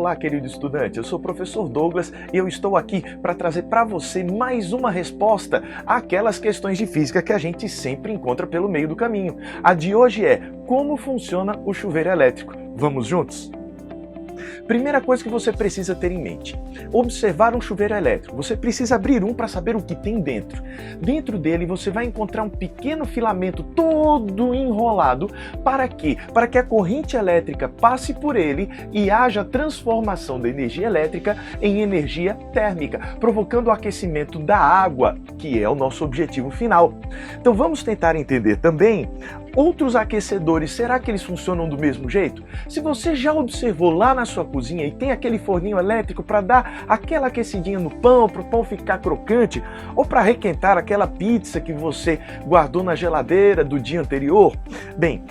Olá, querido estudante, eu sou o professor Douglas e eu estou aqui para trazer para você mais uma resposta àquelas questões de física que a gente sempre encontra pelo meio do caminho. A de hoje é: como funciona o chuveiro elétrico? Vamos juntos? Primeira coisa que você precisa ter em mente: observar um chuveiro elétrico. Você precisa abrir um para saber o que tem dentro. Dentro dele você vai encontrar um pequeno filamento todo enrolado. Para quê? Para que a corrente elétrica passe por ele e haja transformação da energia elétrica em energia térmica, provocando o aquecimento da água, que é o nosso objetivo final. Então vamos tentar entender também outros aquecedores. Será que eles funcionam do mesmo jeito? Se você já observou lá na sua cozinha e tem aquele forninho elétrico para dar aquela aquecidinha no pão, para o pão ficar crocante, ou para requentar aquela pizza que você guardou na geladeira do dia anterior, bem,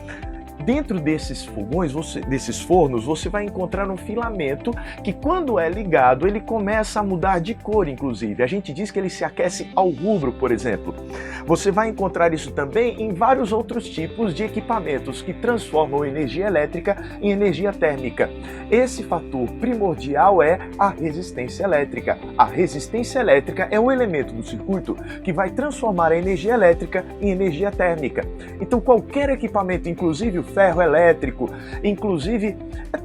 dentro desses fogões, desses fornos, você vai encontrar um filamento que, quando é ligado, ele começa a mudar de cor, inclusive. A gente diz que ele se aquece ao rubro, por exemplo. Você vai encontrar isso também em vários outros tipos de equipamentos que transformam energia elétrica em energia térmica. Esse fator primordial é a resistência elétrica. A resistência elétrica é o elemento do circuito que vai transformar a energia elétrica em energia térmica. Então, qualquer equipamento, inclusive o ferro elétrico, inclusive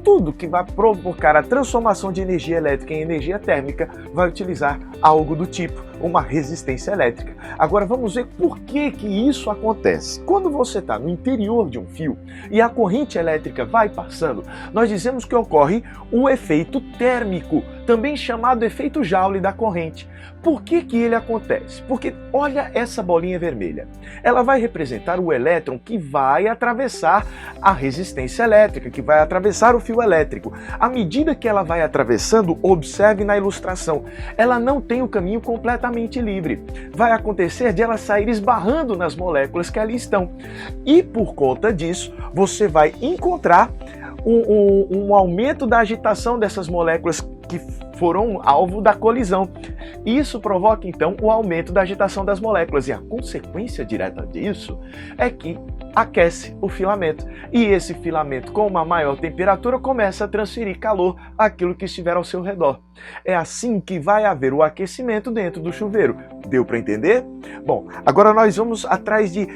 tudo que vai provocar a transformação de energia elétrica em energia térmica, vai utilizar algo do tipo uma resistência elétrica. Agora vamos ver por que isso acontece. Quando você está no interior de um fio e a corrente elétrica vai passando, nós dizemos que ocorre o efeito térmico, também chamado efeito Joule da corrente. Por que ele acontece? Porque olha essa bolinha vermelha. Ela vai representar o elétron que vai atravessar a resistência elétrica, que vai atravessar o fio elétrico. À medida que ela vai atravessando, observe na ilustração, ela não tem o caminho completamente livre. Vai acontecer de ela sair esbarrando nas moléculas que ali estão. E por conta disso, você vai encontrar um aumento da agitação dessas moléculas que foram alvo da colisão. Isso provoca então o aumento da agitação das moléculas, e a consequência direta disso é que aquece o filamento, e esse filamento, com uma maior temperatura, começa a transferir calor àquilo que estiver ao seu redor. É assim que vai haver o aquecimento dentro do chuveiro. Deu para entender? Bom, agora nós vamos atrás de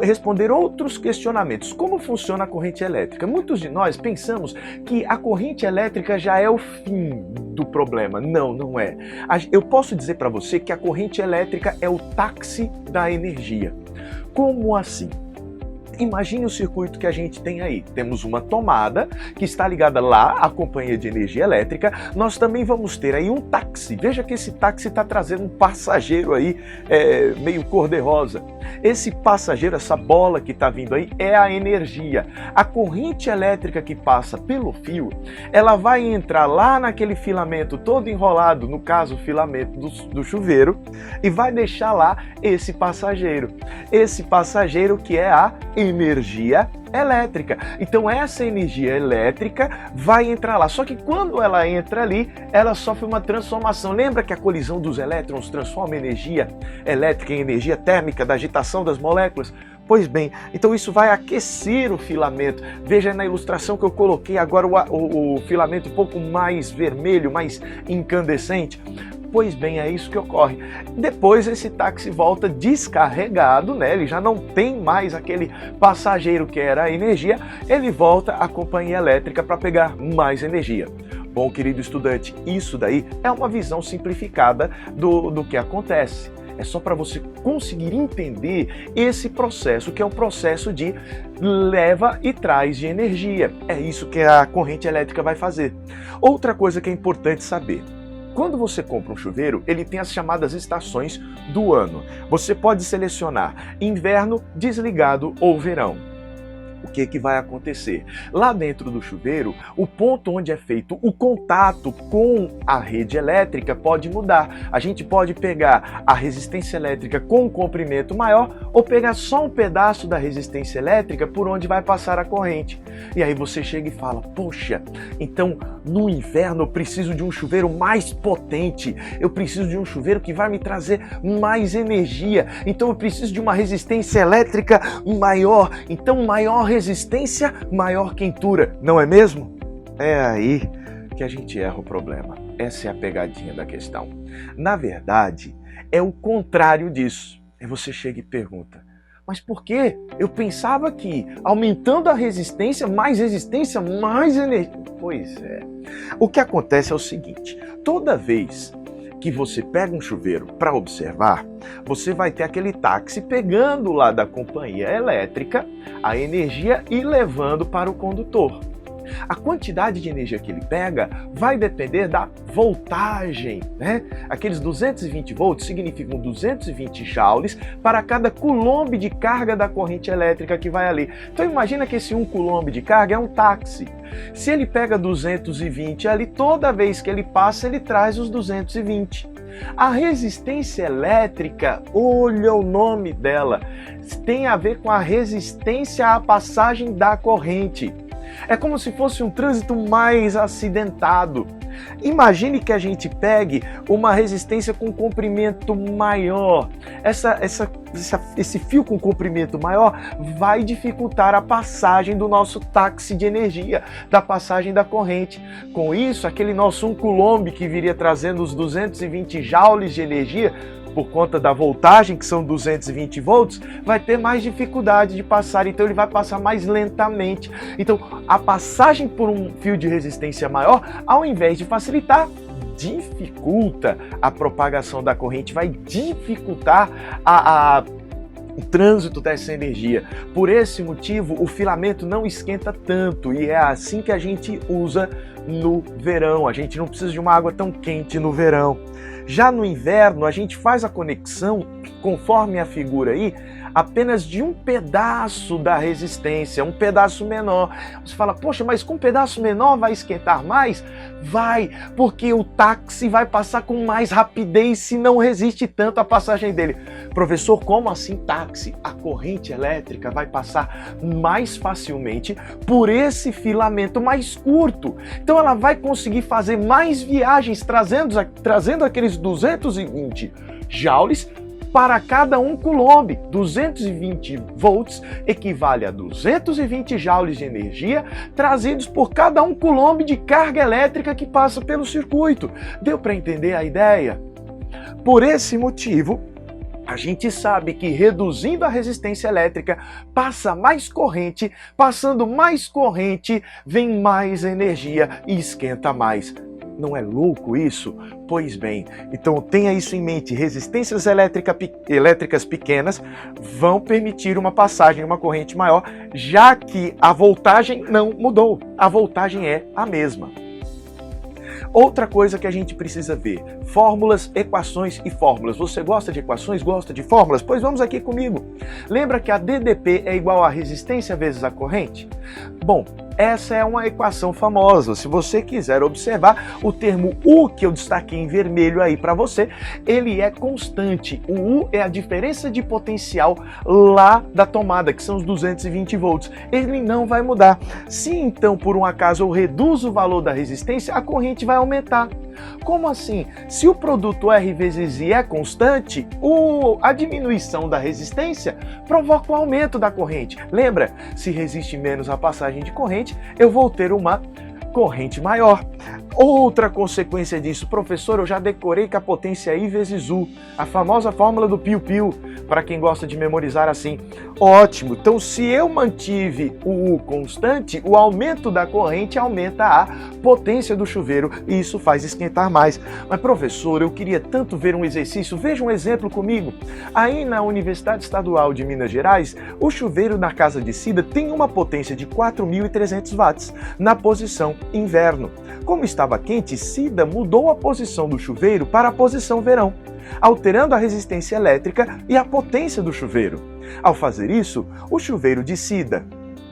responder outros questionamentos. Como funciona a corrente elétrica? Muitos de nós pensamos que a corrente elétrica já é o fim do problema. Não, não é. Eu posso dizer para você que a corrente elétrica é o táxi da energia. Como assim? Imagine o circuito que a gente tem aí. Temos uma tomada que está ligada lá à companhia de energia elétrica. Nós também vamos ter aí um táxi. Veja que esse táxi está trazendo um passageiro aí meio cor-de-rosa. Esse passageiro, essa bola que está vindo aí, é a energia. A corrente elétrica que passa pelo fio, ela vai entrar lá naquele filamento todo enrolado, no caso o filamento do chuveiro, e vai deixar lá esse passageiro. Esse passageiro que é a energia elétrica. Então essa energia elétrica vai entrar lá. Só que quando ela entra ali, ela sofre uma transformação. Lembra que a colisão dos elétrons transforma a energia elétrica em energia térmica da agitação das moléculas? Pois bem, então isso vai aquecer o filamento. Veja na ilustração que eu coloquei agora o filamento um pouco mais vermelho, mais incandescente. Pois bem, é isso que ocorre. Depois esse táxi volta descarregado, né? Ele já não tem mais aquele passageiro que era a energia, ele volta à companhia elétrica para pegar mais energia. Bom, querido estudante, isso daí é uma visão simplificada do que acontece. É só para você conseguir entender esse processo, que é um processo de leva e traz de energia. É isso que a corrente elétrica vai fazer. Outra coisa que é importante saber: quando você compra um chuveiro, ele tem as chamadas estações do ano. Você pode selecionar inverno, desligado ou verão. O que vai acontecer? Lá dentro do chuveiro, o ponto onde é feito o contato com a rede elétrica pode mudar. A gente pode pegar a resistência elétrica com um comprimento maior ou pegar só um pedaço da resistência elétrica por onde vai passar a corrente. E aí você chega e fala: poxa, então no inverno eu preciso de um chuveiro mais potente, eu preciso de um chuveiro que vai me trazer mais energia, então eu preciso de uma resistência elétrica maior, então maior resistência, maior quentura, não é mesmo? É aí que a gente erra o problema. Essa é a pegadinha da questão. Na verdade, é o contrário disso. Aí você chega e pergunta, mas por quê? Eu pensava que aumentando a resistência, mais energia. Pois é. O que acontece é o seguinte, toda vez que você pega um chuveiro para observar, você vai ter aquele táxi pegando lá da companhia elétrica a energia e levando para o condutor. A quantidade de energia que ele pega vai depender da voltagem, né? Aqueles 220 volts significam 220 joules para cada coulomb de carga da corrente elétrica que vai ali. Então imagina que esse 1 coulomb de carga é um táxi. Se ele pega 220 ali, toda vez que ele passa, ele traz os 220. A resistência elétrica, olha o nome dela, tem a ver com a resistência à passagem da corrente. É como se fosse um trânsito mais acidentado. Imagine que a gente pegue uma resistência com comprimento maior. Esse fio com comprimento maior vai dificultar a passagem do nosso táxi de energia, da passagem da corrente. Com isso, aquele nosso 1 coulomb que viria trazendo os 220 joules de energia, por conta da voltagem, que são 220 volts, vai ter mais dificuldade de passar, então ele vai passar mais lentamente. Então, a passagem por um fio de resistência maior, ao invés de facilitar, dificulta a propagação da corrente, vai dificultar o trânsito dessa energia. Por esse motivo, o filamento não esquenta tanto e é assim que a gente usa no verão. A gente não precisa de uma água tão quente no verão. Já no inverno, a gente faz a conexão, conforme a figura aí, apenas de um pedaço da resistência, um pedaço menor. Você fala, poxa, mas com um pedaço menor vai esquentar mais? Vai, porque o táxi vai passar com mais rapidez se não resiste tanto à passagem dele. Professor, como assim táxi? A corrente elétrica vai passar mais facilmente por esse filamento mais curto. Então ela vai conseguir fazer mais viagens, trazendo aqueles 220 joules para cada 1 coulomb. 220 volts equivale a 220 joules de energia trazidos por cada 1 coulomb de carga elétrica que passa pelo circuito. Deu para entender a ideia? Por esse motivo, a gente sabe que reduzindo a resistência elétrica, passa mais corrente, passando mais corrente, vem mais energia e esquenta mais. Não é louco isso? Pois bem, então tenha isso em mente, resistências elétricas pequenas vão permitir uma passagem, uma corrente maior, já que a voltagem não mudou, a voltagem é a mesma. Outra coisa que a gente precisa ver, fórmulas, equações e fórmulas. Você gosta de equações, gosta de fórmulas? Pois vamos aqui comigo. Lembra que a DDP é igual a resistência vezes a corrente? Bom, essa é uma equação famosa. Se você quiser observar, o termo U, que eu destaquei em vermelho aí para você, ele é constante. O U é a diferença de potencial lá da tomada, que são os 220 volts. Ele não vai mudar. Se então, por um acaso, eu reduzo o valor da resistência, a corrente vai aumentar. Como assim? Se o produto R vezes I é constante, a diminuição da resistência provoca o aumento da corrente. Lembra? Se resiste menos a passagem de corrente, eu vou ter uma corrente maior. Outra consequência disso, professor, eu já decorei que a potência é I vezes U, a famosa fórmula do piu-piu, para quem gosta de memorizar assim. Ótimo, então se eu mantive o U constante, o aumento da corrente aumenta a potência do chuveiro e isso faz esquentar mais. Mas professor, eu queria tanto ver um exercício, veja um exemplo comigo. Aí na Universidade Estadual de Minas Gerais, o chuveiro na casa de Cida tem uma potência de 4.300 watts na posição inverno. Como estava quente, Cida mudou a posição do chuveiro para a posição verão, alterando a resistência elétrica e a potência do chuveiro. Ao fazer isso, o chuveiro de Cida,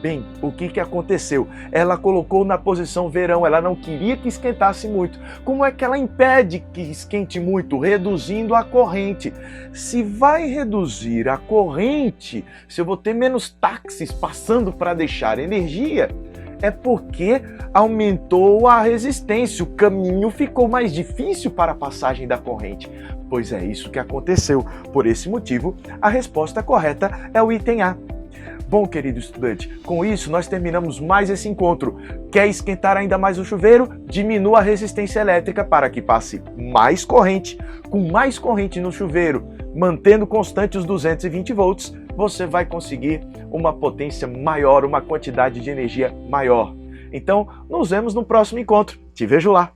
bem, o que aconteceu? Ela colocou na posição verão, ela não queria que esquentasse muito. Como é que ela impede que esquente muito? Reduzindo a corrente. Se vai reduzir a corrente, se eu vou ter menos táxis passando para deixar energia, é porque aumentou a resistência, o caminho ficou mais difícil para a passagem da corrente. Pois é isso que aconteceu. Por esse motivo, a resposta correta é o item A. Bom, querido estudante, com isso nós terminamos mais esse encontro. Quer esquentar ainda mais o chuveiro? Diminua a resistência elétrica para que passe mais corrente. Com mais corrente no chuveiro, mantendo constante os 220 volts, você vai conseguir uma potência maior, uma quantidade de energia maior. Então, nos vemos no próximo encontro. Te vejo lá!